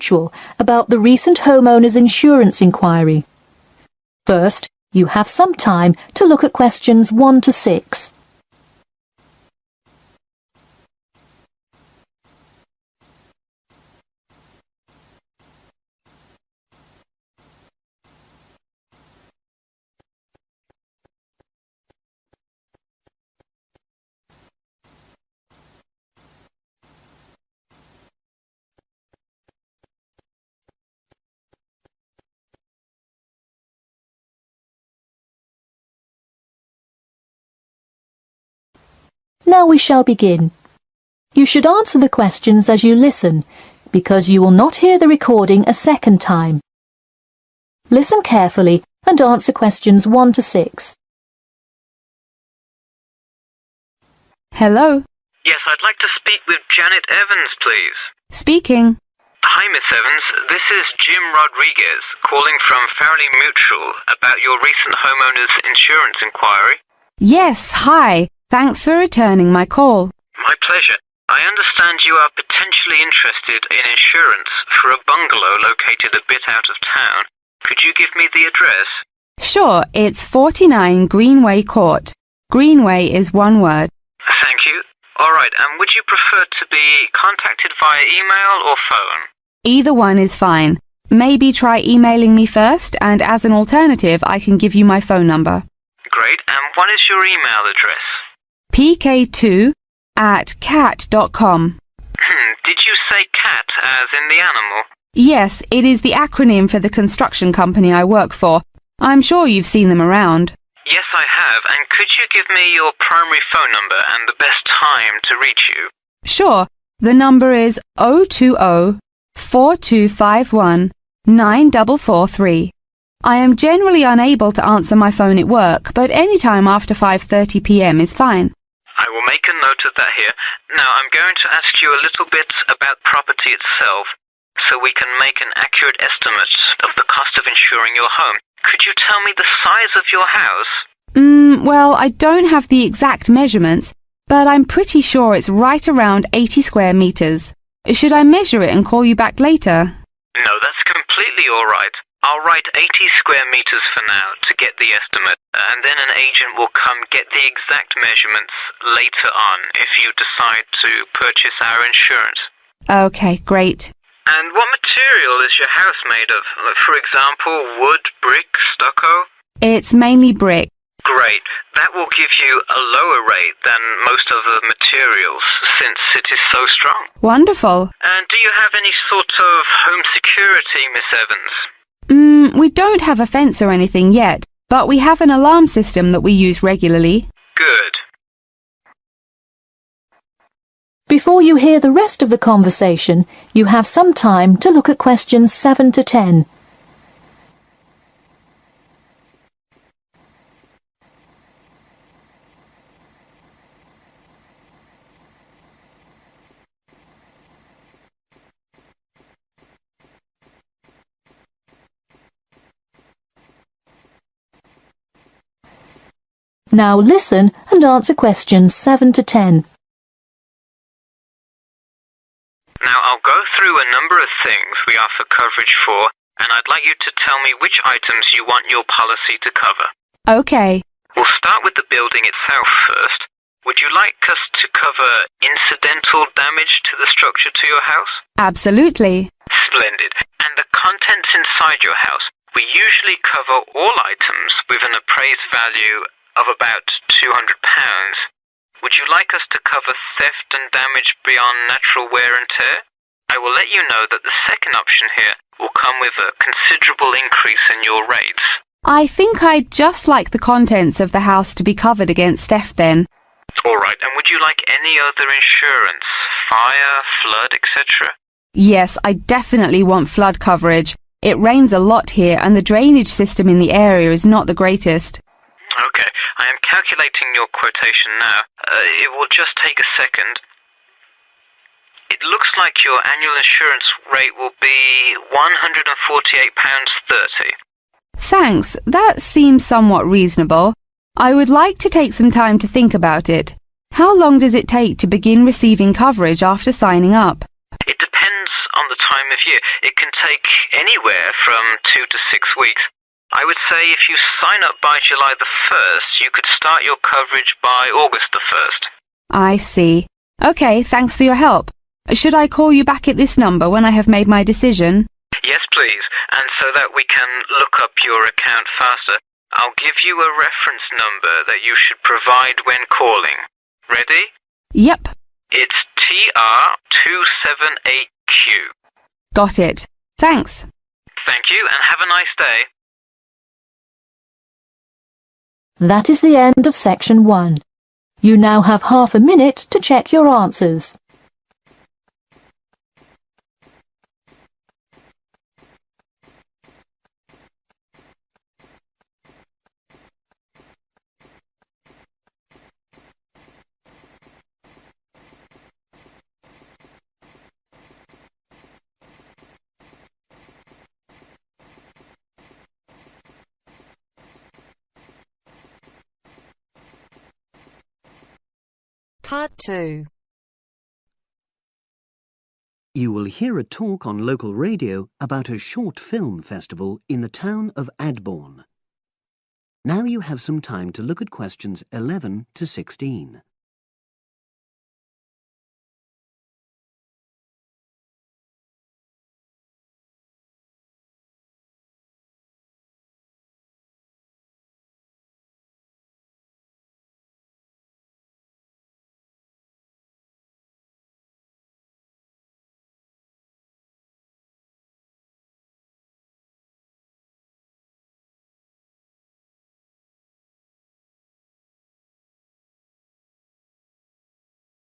Mutual about the recent homeowners insurance inquiry. First, you have some time to look at questions 1 to 6. Now we shall begin. You should answer the questions as you listen, because you will not hear the recording a second time. Listen carefully and answer questions 1 to 6. Hello? Yes, I'd like to speak with Janet Evans, please. Speaking. Hi, Miss Evans. This is Jim Rodriguez, calling from Farley Mutual about your recent homeowners insurance inquiry. Yes, hi. Thanks for returning my call. My pleasure. I understand you are potentially interested in insurance for a bungalow located a bit out of town. Could you give me the address? Sure, it's 49 Greenway Court. Greenway is one word. Thank you. All right, and would you prefer to be contacted via email or phone? Either one is fine. Maybe try emailing me first, and as an alternative, I can give you my phone number. Great, and what is your email address? pk2@cat.com. Did you say cat as in the animal? Yes, it is the acronym for the construction company I work for. I'm sure you've seen them around. Yes, I have. And could you give me your primary phone number and the best time to reach you? Sure. The number is 020-4251-9443. I am generally unable to answer my phone at work, but any time after 5:30 p.m. is fine. I will make a note of that here. Now, I'm going to ask you a little bit about property itself, so we can make an accurate estimate of the cost of insuring your home. Could you tell me the size of your house? Well, I don't have the exact measurements, but I'm pretty sure it's right around 80 square meters. Should I measure it and call you back later? No, that's completely all right. I'll write 80 square meters for now to get the estimate, and then an agent will come get the exact measurements later on if you decide to purchase our insurance. Okay, great. And what material is your house made of? For example, wood, brick, stucco? It's mainly brick. Great. That will give you a lower rate than most of the materials, since it is so strong. Wonderful. And do you have any sort of home security, Miss Evans? We don't have a fence or anything yet, but we have an alarm system that we use regularly. Good. Before you hear the rest of the conversation, you have some time to look at questions 7 to 10. Now listen and answer questions 7 to 10. Now I'll go through a number of things we offer coverage for, and I'd like you to tell me which items you want your policy to cover. Okay. We'll start with the building itself first. Would you like us to cover incidental damage to the structure to your house? Absolutely. Splendid. And the contents inside your house? We usually cover all items with an appraised value of about £200. Would you like us to cover theft and damage beyond natural wear and tear? I will let you know that the second option here will come with a considerable increase in your rates. I think I'd just like the contents of the house to be covered against theft then. All right, and would you like any other insurance? Fire, flood, etc.? Yes, I definitely want flood coverage. It rains a lot here and the drainage system in the area is not the greatest. Okay, I am calculating your quotation now. It will just take a second. It looks like your annual insurance rate will be £148.30. Thanks, that seems somewhat reasonable. I would like to take some time to think about it. How long does it take to begin receiving coverage after signing up? It depends on the time of year. It can take anywhere from 2 to 6 weeks. I would say if you sign up by July the 1st, you could start your coverage by August the 1st. I see. OK, thanks for your help. Should I call you back at this number when I have made my decision? Yes, please, and so that we can look up your account faster, I'll give you a reference number that you should provide when calling. Ready? Yep. It's TR278Q. Got it. Thanks. Thank you, and have a nice day. That is the end of section 1. You now have half a minute to check your answers. Part 2. You will hear a talk on local radio about a short film festival in the town of Adborn. Now you have some time to look at questions 11 to 16.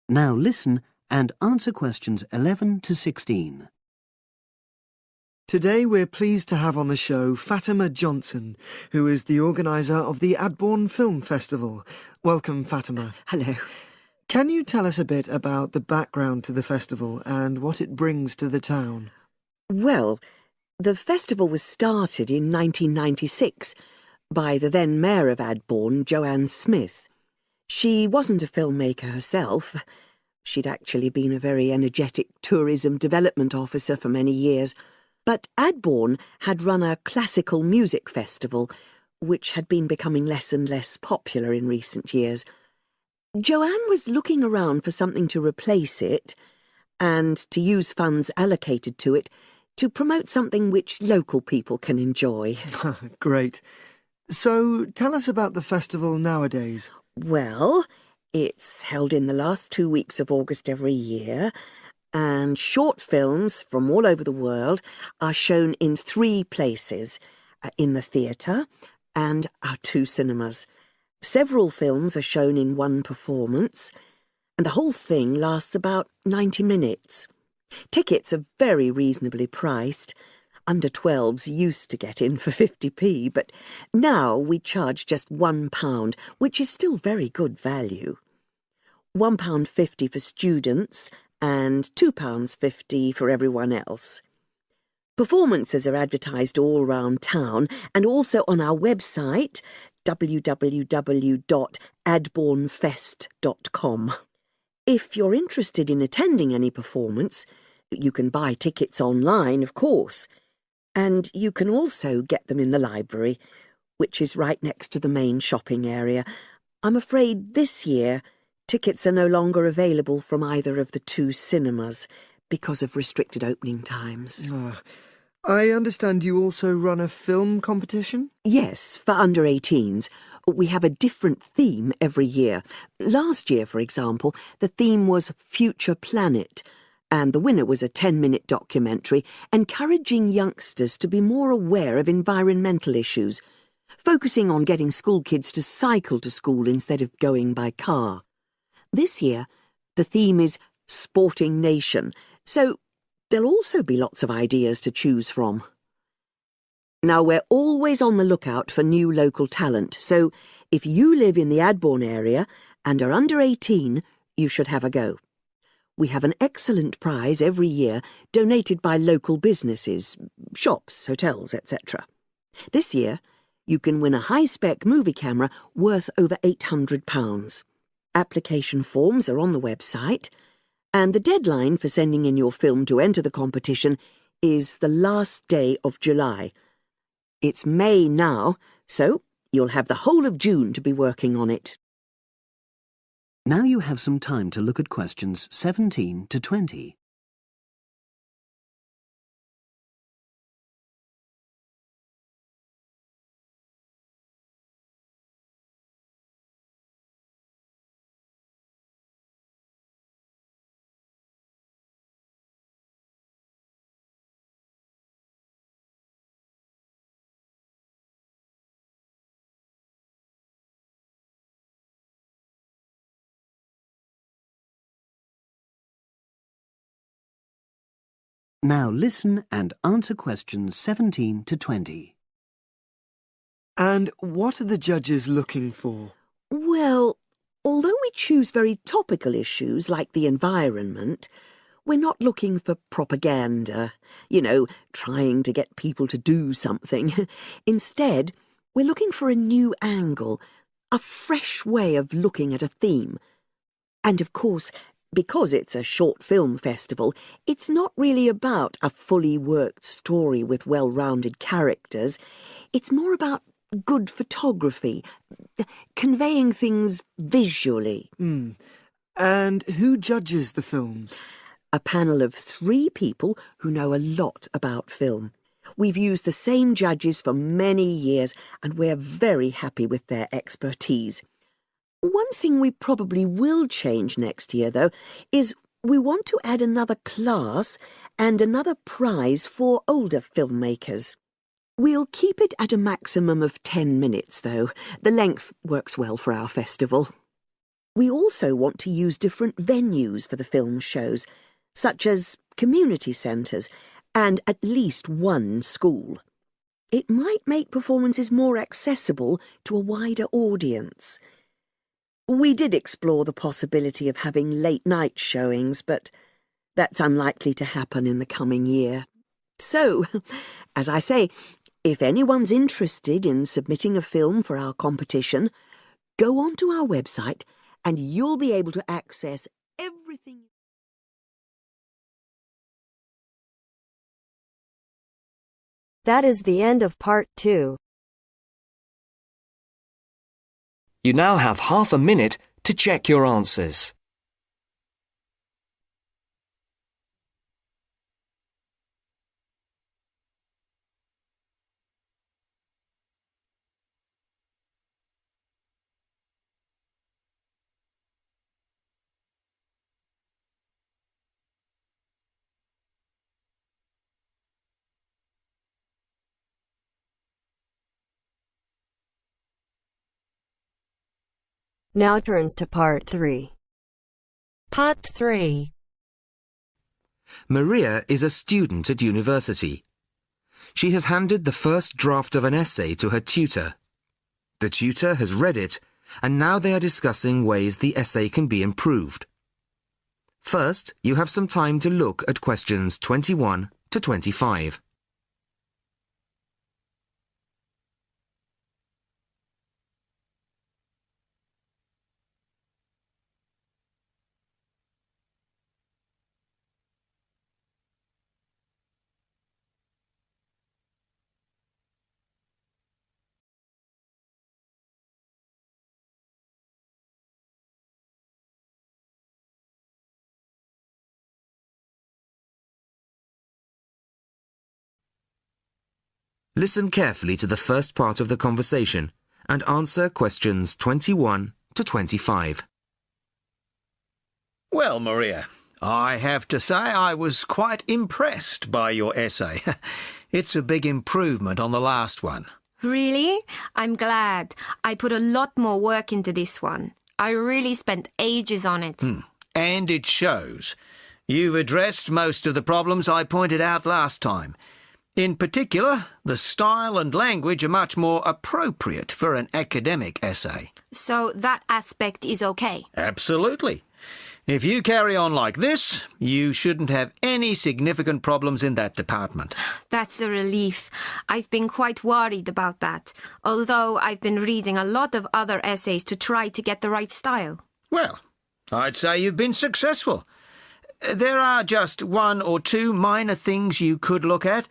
Now listen and answer questions 11 to 16. Today we're pleased to have on the show Fatima Johnson, who is the organiser of the Adborn Film Festival. Welcome, Fatima. Hello. Can you tell us a bit about the background to the festival and what it brings to the town? Well, the festival was started in 1996 by the then Mayor of Adborn, Joanne Smith. She wasn't a filmmaker herself. She'd actually been a very energetic tourism development officer for many years. But Adborn had run a classical music festival, which had been becoming less and less popular in recent years. Joanne was looking around for something to replace it and to use funds allocated to it to promote something which local people can enjoy. Great. So tell us about the festival nowadays. Well, it's held in the last 2 weeks of August every year, and short films from all over the world are shown in 3 places, in the theatre and our 2 cinemas. Several films are shown in one performance, and the whole thing lasts about 90 minutes. Tickets are very reasonably priced. Under 12s used to get in for 50p, but now we charge just £1, which is still very good value. £1.50 for students and £2.50 for everyone else. Performances are advertised all round town and also on our website, www.adbornfest.com. If you're interested in attending any performance, you can buy tickets online, of course. And you can also get them in the library, which is right next to the main shopping area. I'm afraid this year tickets are no longer available from either of the 2 cinemas because of restricted opening times. I understand you also run a film competition? Yes, for under 18s. We have a different theme every year. Last year, for example, the theme was Future Planet, and the winner was a 10-minute documentary encouraging youngsters to be more aware of environmental issues, focusing on getting school kids to cycle to school instead of going by car. This year, the theme is Sporting Nation, so there'll also be lots of ideas to choose from. Now, we're always on the lookout for new local talent, so if you live in the Adborn area and are under 18, you should have a go. We have an excellent prize every year donated by local businesses, shops, hotels, etc. This year, you can win a high-spec movie camera worth over £800. Application forms are on the website, And the deadline for sending in your film to enter the competition is the last day of July. It's May now, so you'll have the whole of June to be working on it. Now you have some time to look at questions 17 to 20. Now listen and answer questions 17 to 20. And what are the judges looking for? Well, although we choose very topical issues like the environment, we're not looking for propaganda, trying to get people to do something. Instead, we're looking for a new angle, a fresh way of looking at a theme. And of course, because it's a short film festival, it's not really about a fully worked story with well-rounded characters. It's more about good photography, conveying things visually. And who judges the films? A panel of 3 people who know a lot about film. We've used the same judges for many years, and we're very happy with their expertise. One thing we probably will change next year, though, is we want to add another class and another prize for older filmmakers. We'll keep it at a maximum of 10 minutes, though. The length works well for our festival. We also want to use different venues for the film shows, such as community centres and at least one school. It might make performances more accessible to a wider audience. We did explore the possibility of having late-night showings, but that's unlikely to happen in the coming year. So, as I say, if anyone's interested in submitting a film for our competition, go onto our website and you'll be able to access everything. That is the end of part 2. You now have half a minute to check your answers. Now turns to part 3. Part 3. Maria is a student at university. She has handed the first draft of an essay to her tutor. The tutor has read it, and now they are discussing ways the essay can be improved. First, you have some time to look at questions 21 to 25. Listen carefully to the first part of the conversation and answer questions 21 to 25. Well, Maria, I have to say I was quite impressed by your essay. It's a big improvement on the last one. Really? I'm glad. I put a lot more work into this one. I really spent ages on it. And it shows. You've addressed most of the problems I pointed out last time. In particular, the style and language are much more appropriate for an academic essay. So that aspect is okay? Absolutely. If you carry on like this, you shouldn't have any significant problems in that department. That's a relief. I've been quite worried about that, although I've been reading a lot of other essays to try to get the right style. Well, I'd say you've been successful. There are just one or two minor things you could look at.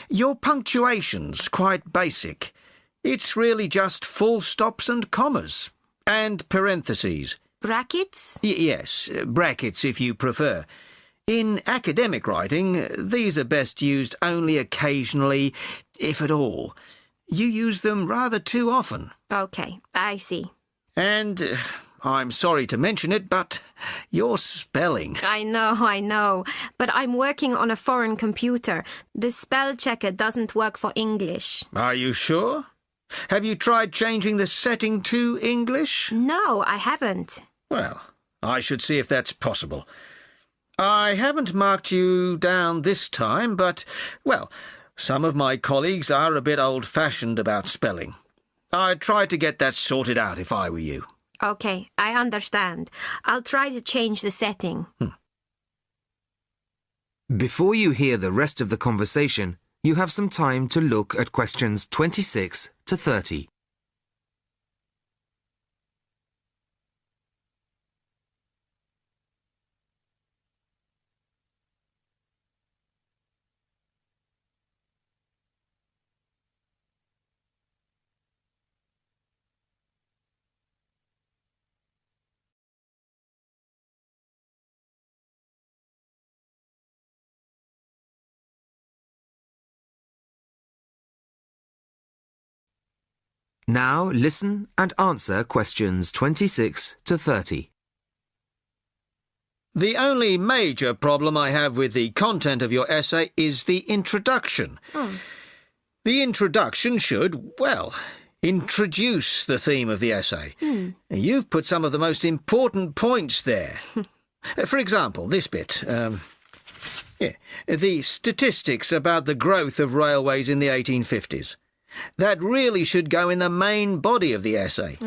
Your punctuation's quite basic. It's really just full stops and commas. And parentheses. Brackets? Yes, brackets if you prefer. In academic writing, these are best used only occasionally, if at all. You use them rather too often. Okay, I see. And I'm sorry to mention it, but your spelling. I know. But I'm working on a foreign computer. The spell checker doesn't work for English. Are you sure? Have you tried changing the setting to English? No, I haven't. Well, I should see if that's possible. I haven't marked you down this time, but, well, some of my colleagues are a bit old-fashioned about spelling. I'd try to get that sorted out if I were you. Okay, I understand. I'll try to change the setting. Before you hear the rest of the conversation, you have some time to look at questions 26 to 30. Now listen and answer questions 26 to 30. The only major problem I have with the content of your essay is the introduction. The introduction should, well, introduce the theme of the essay. You've put some of the most important points there. For example, this bit. The statistics about the growth of railways in the 1850s. That really should go in the main body of the essay.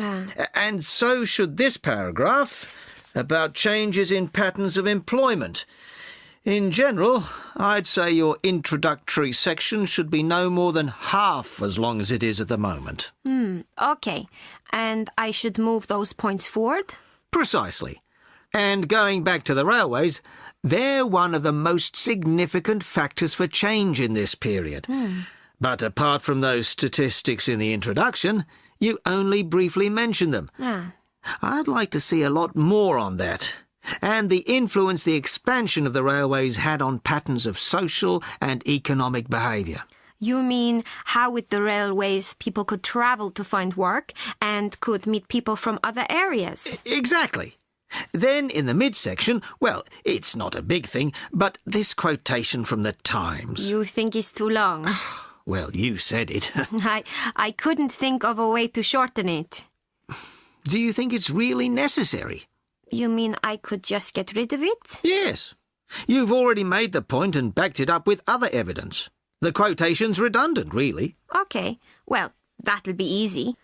And so should this paragraph about changes in patterns of employment. In general, I'd say your introductory section should be no more than half as long as it is at the moment. Okay. And I should move those points forward? Precisely. And going back to the railways, they're one of the most significant factors for change in this period. But apart from those statistics in the introduction, you only briefly mention them. I'd like to see a lot more on that, and the influence the expansion of the railways had on patterns of social and economic behaviour. You mean how with the railways people could travel to find work and could meet people from other areas? Exactly. Then in the midsection, well, it's not a big thing, but this quotation from the Times. You think it's too long? Well, you said it. I couldn't think of a way to shorten it. Do you think it's really necessary? You mean I could just get rid of it? Yes. You've already made the point and backed it up with other evidence. The quotation's redundant, really. Okay. Well, that'll be easy.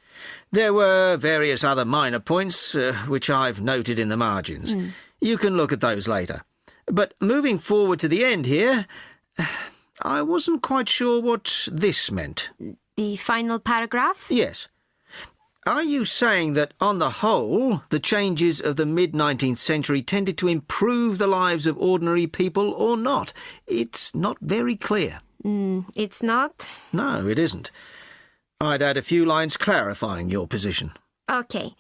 There were various other minor points, which I've noted in the margins. You can look at those later. But moving forward to the end here, I wasn't quite sure what this meant. The final paragraph? Yes. Are you saying that, on the whole, the changes of the mid-19th century tended to improve the lives of ordinary people or not? It's not very clear. It's not? No, it isn't. I'd add a few lines clarifying your position. Okay.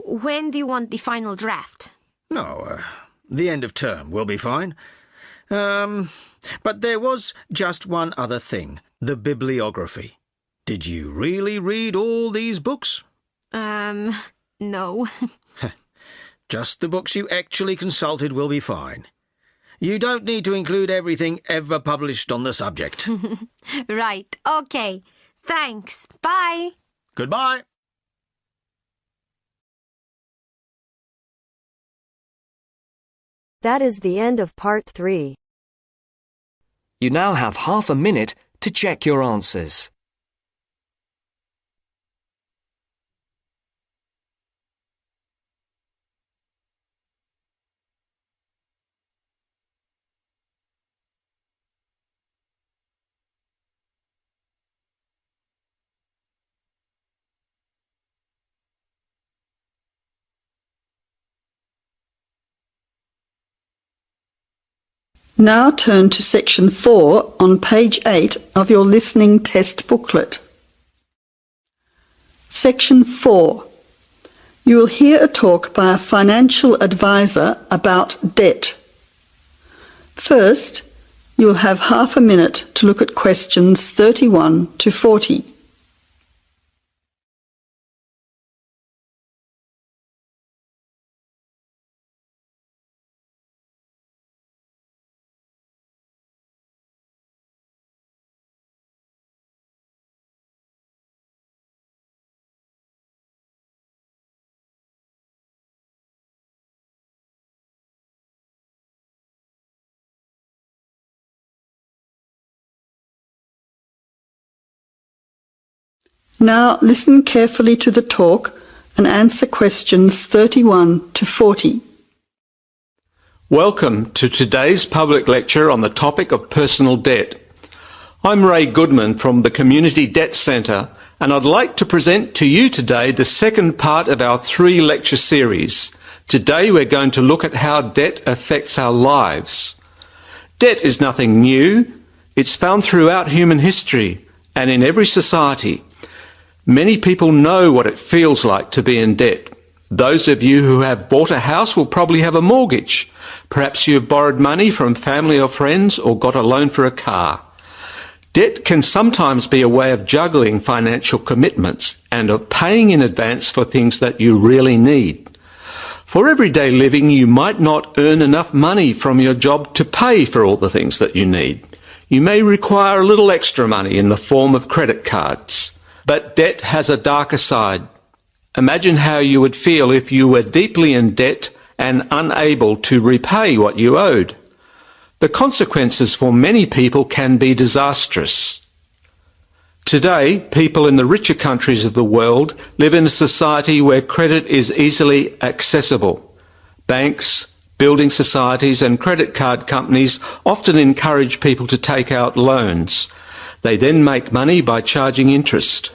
When do you want the final draft? No, the end of term will be fine. But there was just one other thing, the bibliography. Did you really read all these books? No. Just the books you actually consulted will be fine. You don't need to include everything ever published on the subject. Right, okay. Thanks. Bye. Goodbye. That is the end of part 3. You now have half a minute to check your answers. Now turn to section 4 on page 8 of your listening test booklet. Section 4. You will hear a talk by a financial advisor about debt. First, you will have half a minute to look at questions 31 to 40. Now listen carefully to the talk and answer questions 31 to 40. Welcome to today's public lecture on the topic of personal debt. I'm Ray Goodman from the Community Debt Centre, and I'd like to present to you today the second part of our 3-lecture series. Today we're going to look at how debt affects our lives. Debt is nothing new. It's found throughout human history and in every society. Many people know what it feels like to be in debt. Those of you who have bought a house will probably have a mortgage. Perhaps you've borrowed money from family or friends or got a loan for a car. Debt can sometimes be a way of juggling financial commitments and of paying in advance for things that you really need. For everyday living, you might not earn enough money from your job to pay for all the things that you need. You may require a little extra money in the form of credit cards. But debt has a darker side. Imagine how you would feel if you were deeply in debt and unable to repay what you owed. The consequences for many people can be disastrous. Today, people in the richer countries of the world live in a society where credit is easily accessible. Banks, building societies and credit card companies often encourage people to take out loans. They then make money by charging interest.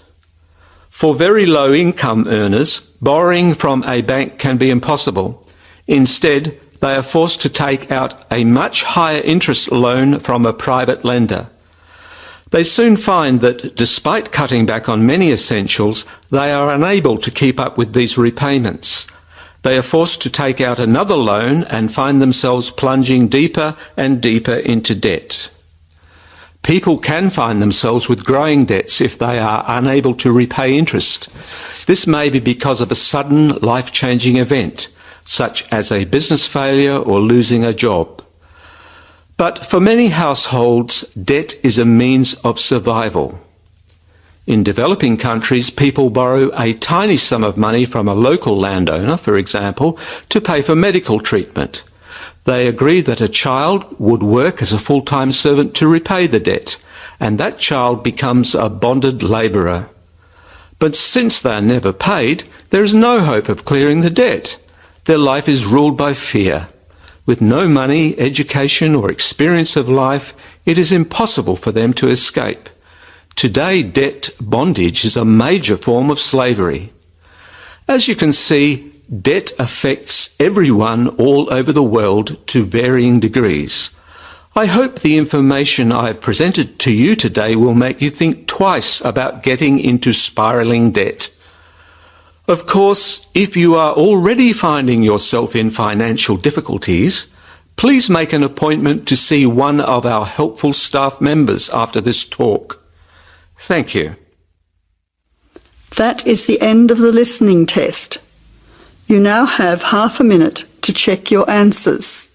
For very low income earners, borrowing from a bank can be impossible. Instead, they are forced to take out a much higher interest loan from a private lender. They soon find that despite cutting back on many essentials, they are unable to keep up with these repayments. They are forced to take out another loan and find themselves plunging deeper and deeper into debt. People can find themselves with growing debts if they are unable to repay interest. This may be because of a sudden life-changing event, such as a business failure or losing a job. But for many households, debt is a means of survival. In developing countries, people borrow a tiny sum of money from a local landowner, for example, to pay for medical treatment. They agree that a child would work as a full-time servant to repay the debt, and that child becomes a bonded labourer. But since they are never paid, there is no hope of clearing the debt. Their life is ruled by fear. With no money, education or experience of life, it is impossible for them to escape. Today, debt bondage is a major form of slavery. As you can see, debt affects everyone all over the world to varying degrees. I hope the information I have presented to you today will make you think twice about getting into spiralling debt. Of course, if you are already finding yourself in financial difficulties, please make an appointment to see one of our helpful staff members after this talk. Thank you. That is the end of the listening test. You now have half a minute to check your answers.